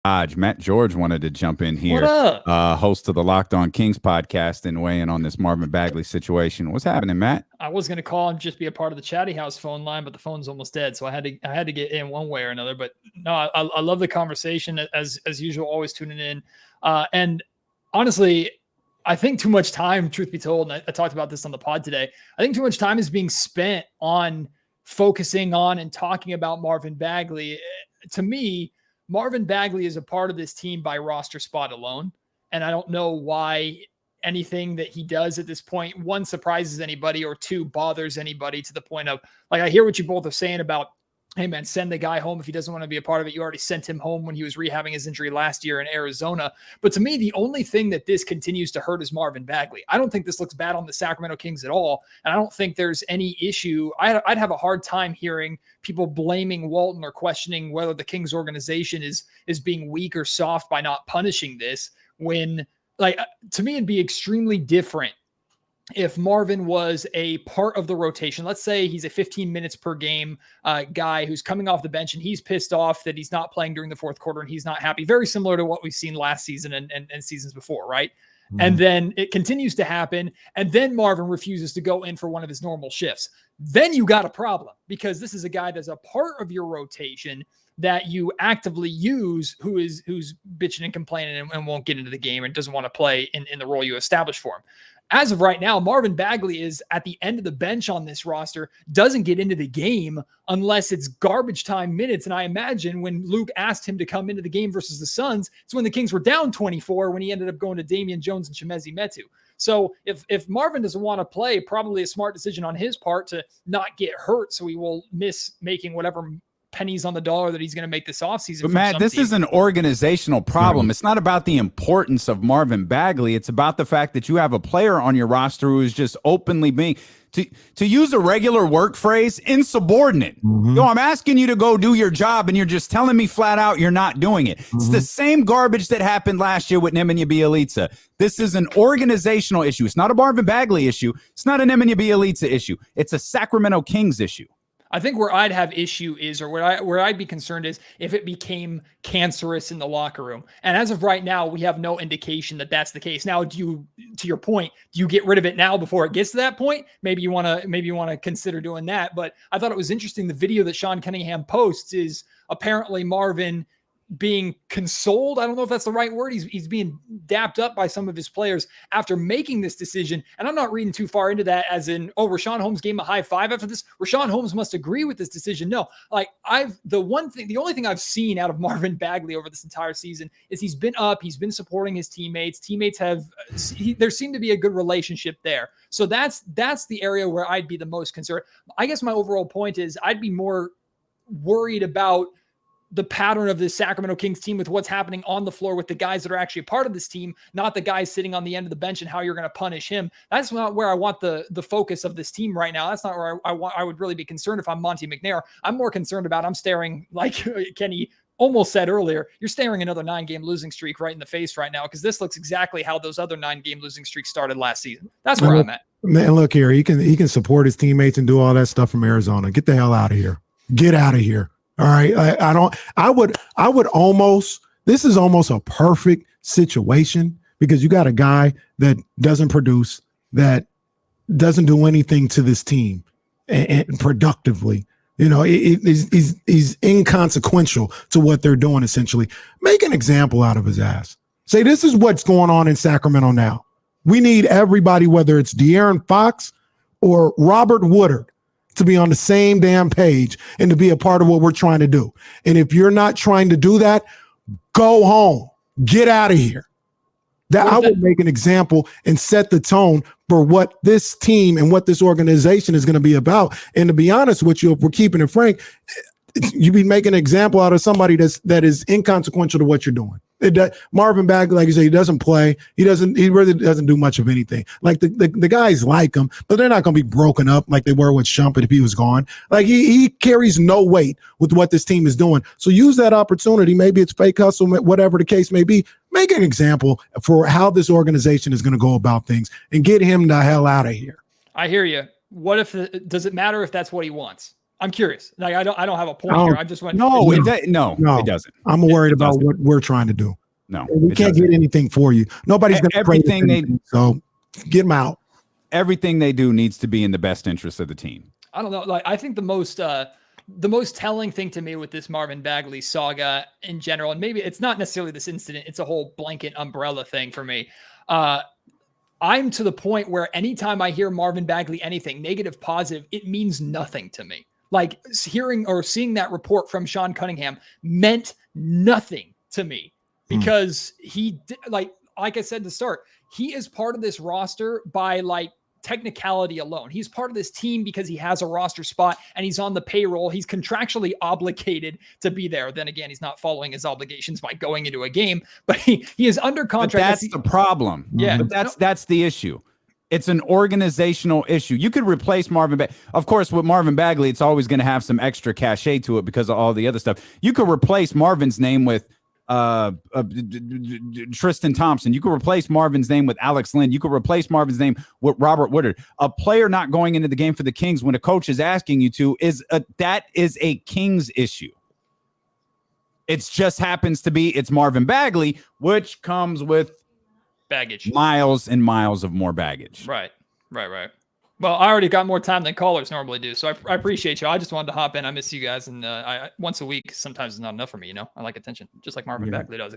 Matt George wanted to jump in What here, up? host of the Locked On Kings podcast, and weigh in on this Marvin Bagley situation. What's happening, Matt? I was going to call and just be a part of the Chatty House phone line, but the phone's almost dead, so I had to get in one way or another. But no, I love the conversation as usual. Always tuning in, and honestly, I think too much time, truth be told, and I talked about this on the pod today. I think too much time is being spent on focusing on and talking about Marvin Bagley. To me, Marvin Bagley is a part of this team by roster spot alone, and I don't know why anything that he does at this point, one, surprises anybody, or two, bothers anybody to the point of, like, I hear what you both are saying about, hey man, send the guy home if he doesn't want to be a part of it. You already sent him home when he was rehabbing his injury last year in Arizona. But to me, the only thing that this continues to hurt is Marvin Bagley. I don't think this looks bad on the Sacramento Kings at all. And I don't think there's any issue. I'd have a hard time hearing people blaming Walton or questioning whether the Kings organization is being weak or soft by not punishing this, when, like, to me, it'd be extremely different if Marvin was a part of the rotation. Let's say he's a 15 minutes per game guy who's coming off the bench and he's pissed off that he's not playing during the fourth quarter and he's not happy. Very similar to what we've seen last season and seasons before, right? Mm-hmm. And then it continues to happen. And then Marvin refuses to go in for one of his normal shifts. Then you got a problem, because this is a guy that's a part of your rotation that you actively use, who's bitching and complaining and won't get into the game and doesn't want to play in the role you established for him. As of right now, Marvin Bagley is at the end of the bench on this roster, doesn't get into the game unless it's garbage time minutes. And I imagine when Luke asked him to come into the game versus the Suns, it's when the Kings were down 24, when he ended up going to Damian Jones and Chimezie Metu. So if Marvin doesn't want to play, probably a smart decision on his part to not get hurt, so he will miss making whatever pennies on the dollar that he's going to make this offseason. But Matt, this is an organizational problem. It's not about the importance of Marvin Bagley. It's about the fact that you have a player on your roster who is just openly being, to use a regular work phrase, insubordinate. Mm-hmm. Yo, I'm asking you to go do your job and you're just telling me flat out you're not doing it. Mm-hmm. It's the same garbage that happened last year with Nemanja Bjelica. This is an organizational issue. It's not a Marvin Bagley issue. It's not a Nemanja Bjelica issue. It's a Sacramento Kings issue. I think where I'd have issue is, or where I'd be concerned is, if it became cancerous in the locker room. And as of right now, we have no indication that that's the case. Now, to your point, do you get rid of it now before it gets to that point? Maybe you want to consider doing that. But I thought it was interesting. The video that Sean Cunningham posts is apparently Marvin being consoled. I don't know if that's the right word. He's being dapped up by some of his players after making this decision. And I'm not reading too far into that as in, oh, Rashawn Holmes gave him a high five after this. Rashawn Holmes must agree with this decision. No, like the only thing I've seen out of Marvin Bagley over this entire season is he's been up, he's been supporting his teammates. There seemed to be a good relationship there. So that's the area where I'd be the most concerned. I guess my overall point is I'd be more worried about the pattern of the Sacramento Kings team with what's happening on the floor with the guys that are actually a part of this team, not the guys sitting on the end of the bench and how you're going to punish him. That's not where I want the focus of this team right now. That's not where I would really be concerned if I'm Monty McNair. I'm more concerned about, I'm staring, like Kenny almost said earlier, you're staring another 9-game losing streak right in the face right now, because this looks exactly how those other 9-game losing streaks started last season. That's where I'm at. Man, look here. He can support his teammates and do all that stuff from Arizona. Get the hell out of here. Get out of here. All right. I would almost, this is almost a perfect situation, because you got a guy that doesn't produce, that doesn't do anything to this team and productively. You know, he's inconsequential to what they're doing, essentially. Make an example out of his ass. Say, this is what's going on in Sacramento now. We need everybody, whether it's De'Aaron Fox or Robert Woodard, to be on the same damn page and to be a part of what we're trying to do. And if you're not trying to do that, go home, get out of here. I would make an example and set the tone for what this team and what this organization is going to be about. And to be honest with you, if we're keeping it frank, you'd be making an example out of somebody that is inconsequential to what you're doing. Marvin Bagley, like you say, he doesn't play. He really doesn't do much of anything. Like the guys like him, but they're not going to be broken up like they were with Shumpert if he was gone. Like he carries no weight with what this team is doing. So use that opportunity. Maybe it's fake hustle, whatever the case may be. Make an example for how this organization is going to go about things and get him the hell out of here. I hear you. Does it matter if that's what he wants? I'm curious. Like I don't have a point here. I just went. No, No. it doesn't. I'm worried about doesn't. what we're trying to do. No, we can't get anything for you. Nobody's going to everything they so get them out. Everything they do needs to be in the best interest of the team. I don't know. Like I think the most telling thing to me with this Marvin Bagley saga in general, and maybe it's not necessarily this incident, it's a whole blanket umbrella thing for me. I'm to the point where anytime I hear Marvin Bagley anything negative, positive, it means nothing to me. Like hearing or seeing that report from Sean Cunningham meant nothing to me because he like I said at the start, he is part of this roster by like technicality alone. He's part of this team because he has a roster spot and he's on the payroll. He's contractually obligated to be there. Then again, he's not following his obligations by going into a game, but he is under contract. But that's the problem. Yeah. But that's the issue. It's an organizational issue. You could replace Marvin Bagley. Of course, with Marvin Bagley, it's always going to have some extra cachet to it because of all the other stuff. You could replace Marvin's name with Tristan Thompson. You could replace Marvin's name with Alex Lynn. You could replace Marvin's name with Robert Woodard. A player not going into the game for the Kings when a coach is asking you to that is a Kings issue. It just happens to be it's Marvin Bagley, which comes with baggage, miles and miles of more baggage. Right. Well, I already got more time than callers normally do, so I appreciate you. I just wanted to hop in. I miss you guys, and I once a week sometimes is not enough for me. I like attention, just like Marvin Bagley does.